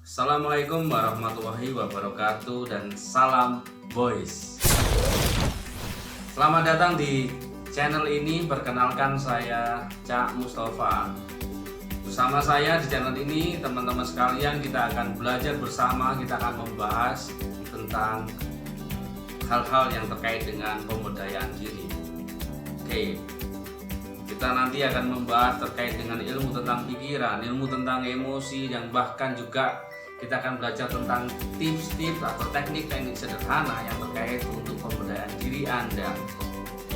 Assalamualaikum warahmatullahi wabarakatuh dan salam boys. Selamat datang di channel ini. Perkenalkan, saya Cak Mustafa. Bersama saya di channel ini, teman-teman sekalian, kita akan belajar bersama. Kita akan membahas tentang hal-hal yang terkait dengan pemberdayaan diri. Oke, kita nanti akan membahas terkait dengan ilmu tentang pikiran, ilmu tentang emosi, dan bahkan juga kita akan belajar tentang tips-tips atau teknik-teknik sederhana yang terkait untuk pemberdayaan diri Anda,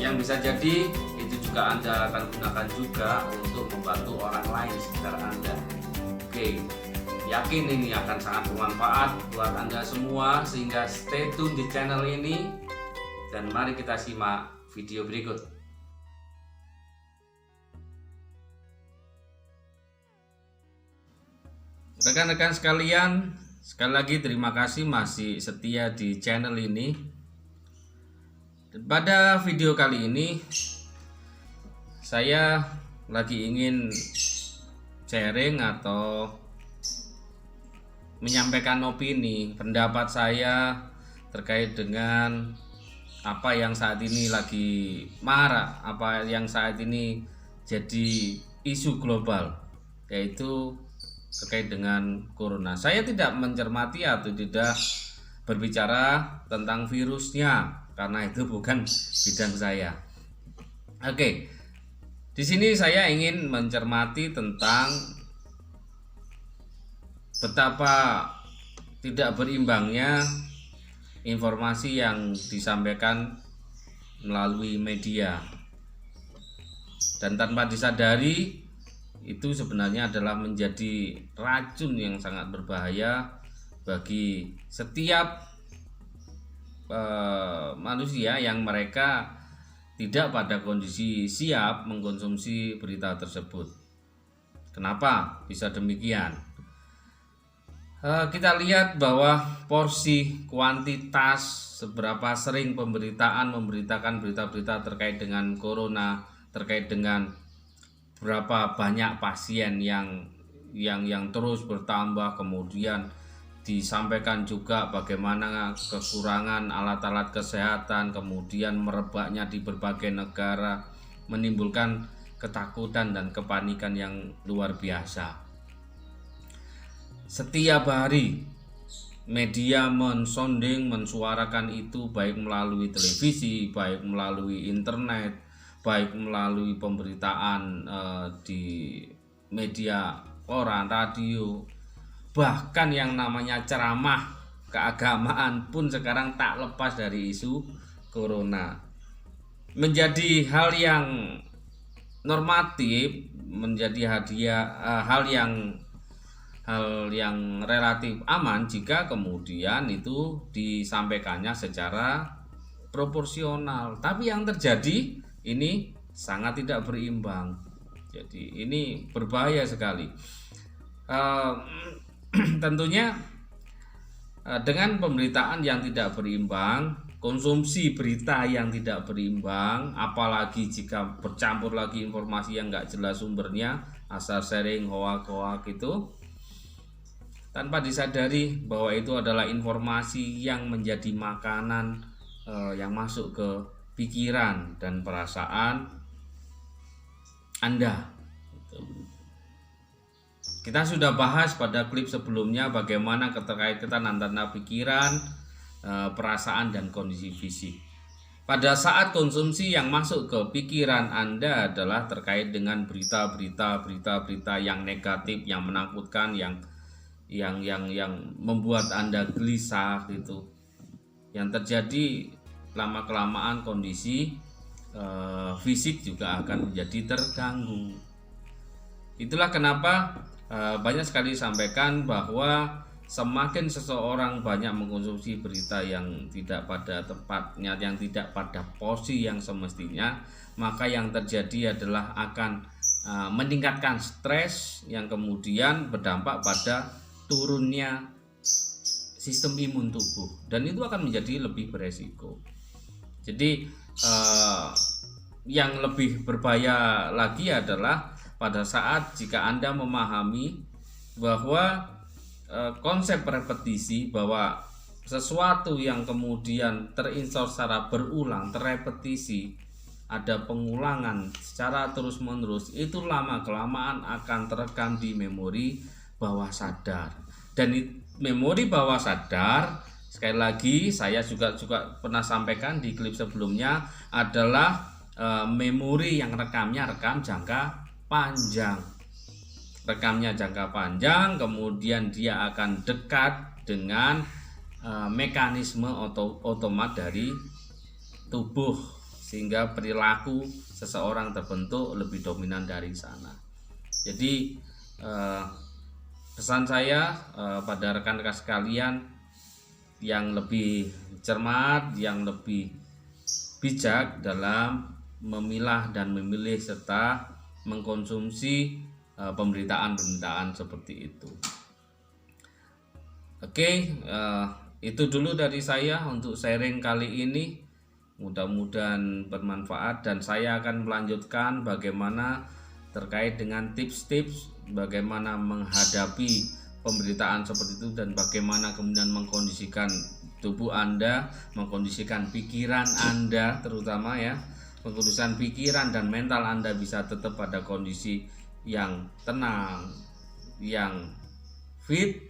yang bisa jadi itu juga Anda akan gunakan juga untuk membantu orang lain di sekitar Anda. Oke, yakin ini akan sangat bermanfaat buat Anda semua, sehingga stay tune di channel ini dan mari kita simak video berikut. Rekan-rekan sekalian, sekali lagi terima kasih masih setia di channel ini. Pada video kali ini saya lagi ingin sharing atau menyampaikan opini, pendapat saya terkait dengan apa yang saat ini lagi marak, apa yang saat ini jadi isu global, yaitu terkait dengan corona. Saya tidak mencermati atau tidak berbicara tentang virusnya karena itu bukan bidang saya. Oke. Di sini saya ingin mencermati tentang betapa tidak berimbangnya informasi yang disampaikan melalui media. Dan tanpa disadari itu sebenarnya adalah menjadi racun yang sangat berbahaya bagi setiap manusia yang mereka tidak pada kondisi siap mengkonsumsi berita tersebut. Kenapa bisa demikian? Kita lihat bahwa porsi kuantitas seberapa sering memberitakan berita-berita terkait dengan corona, terkait dengan berapa banyak pasien yang terus bertambah, kemudian disampaikan juga bagaimana kekurangan alat-alat kesehatan, kemudian merebaknya di berbagai negara, menimbulkan ketakutan dan kepanikan yang luar biasa. Setiap hari media mensuarakan itu, baik melalui televisi, baik melalui internet, baik melalui pemberitaan di media koran, radio, bahkan yang namanya ceramah keagamaan pun sekarang tak lepas dari isu corona. Menjadi hal yang normatif, menjadi hal yang relatif aman jika kemudian itu disampaikannya secara proporsional. Tapi yang terjadi ini sangat tidak berimbang. Jadi ini berbahaya sekali. Tentunya dengan pemberitaan yang tidak berimbang, konsumsi berita yang tidak berimbang, apalagi jika bercampur lagi informasi yang nggak jelas sumbernya, asal sharing hoak-hoak itu, tanpa disadari bahwa itu adalah informasi yang menjadi makanan yang masuk ke pikiran dan perasaan Anda. Kita sudah bahas pada klip sebelumnya bagaimana keterkaitan antara pikiran, perasaan, dan kondisi fisik. Pada saat konsumsi yang masuk ke pikiran Anda adalah terkait dengan berita-berita yang negatif, yang menakutkan, yang membuat Anda gelisah gitu. Yang terjadi lama-kelamaan kondisi fisik juga akan menjadi terganggu. Itulah kenapa banyak sekali disampaikan bahwa semakin seseorang banyak mengkonsumsi berita yang tidak pada tempatnya, yang tidak pada porsi yang semestinya, maka yang terjadi adalah akan meningkatkan stres yang kemudian berdampak pada turunnya sistem imun tubuh, dan itu akan menjadi lebih beresiko. Jadi yang lebih berbahaya lagi adalah pada saat jika Anda memahami bahwa konsep repetisi, bahwa sesuatu yang kemudian terinstall secara berulang, terrepetisi, ada pengulangan secara terus-menerus, itu lama-kelamaan akan terekam di memori bawah sadar. Dan memori bawah sadar, sekali lagi saya juga pernah sampaikan di klip sebelumnya, adalah memori yang rekam jangka panjang. Rekamnya jangka panjang, kemudian dia akan dekat dengan mekanisme otomat dari tubuh, sehingga perilaku seseorang terbentuk lebih dominan dari sana. Jadi pesan saya pada rekan-rekan sekalian yang lebih cermat, yang lebih bijak dalam memilah dan memilih serta mengkonsumsi pemberitaan seperti itu. Oke, itu dulu dari saya untuk sharing kali ini. Mudah-mudahan bermanfaat, dan saya akan melanjutkan bagaimana terkait dengan tips-tips bagaimana menghadapi pemberitaan seperti itu, dan bagaimana kemudian mengkondisikan tubuh Anda, mengkondisikan pikiran Anda, terutama ya, mengkondisikan pikiran dan mental Anda bisa tetap pada kondisi yang tenang, yang fit,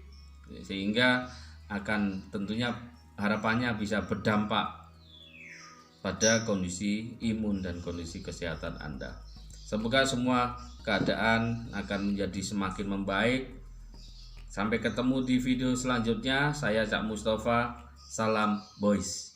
sehingga akan tentunya harapannya bisa berdampak pada kondisi imun dan kondisi kesehatan Anda. Semoga semua keadaan akan menjadi semakin membaik. Sampai ketemu di video selanjutnya. Saya Cak Mustafa. Salam boys.